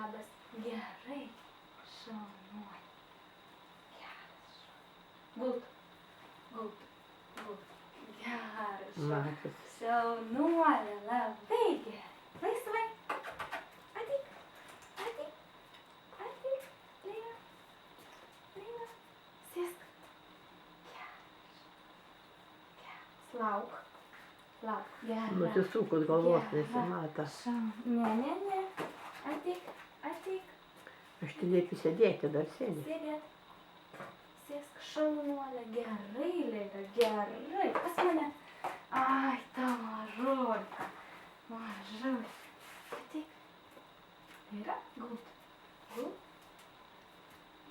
labas. Gerai. Šaunuolė. Geras. Gult. Gult. Gult. Geras. Matėsi. Šaunuolė. Labai gerai. Laisvai. Ateik. Ateik. Ateik. Leila. Leila. Sėsk. Geras. Geras. Lauk. Lauk. Geras. Nusisukus galvos nesimato. Ne. Ateik. Ateik. Aš turėčiau sėdėti, dar sėdė. Sėdėt. Sėsk, šaunuolė. Gerai, Leila, gerai. Pas mane. Ai, ta mažulka. Mažulka. Ateik. Leila, gult. Gult.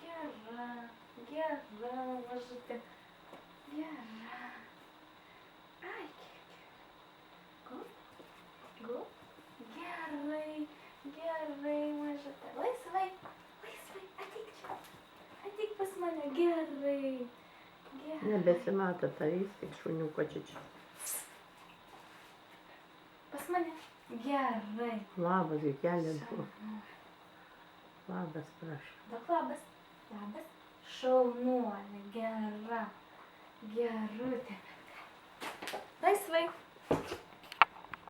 Gera. Gera, mažutė. Gera. Ai, kiek. Gult. Gult. Gerai. Gerai, mažutė. Laisvai. Laisvai. Ateik čia. Ateik pas mane. Gerai. Gerai. Nebesimato tavys, tik šuniuko čia. Pas mane. Gerai. Labas, vaikeli. Labas, prašau. Duok labas. Labas. Šaunuolė. Gera. Gerutė. Laisvai.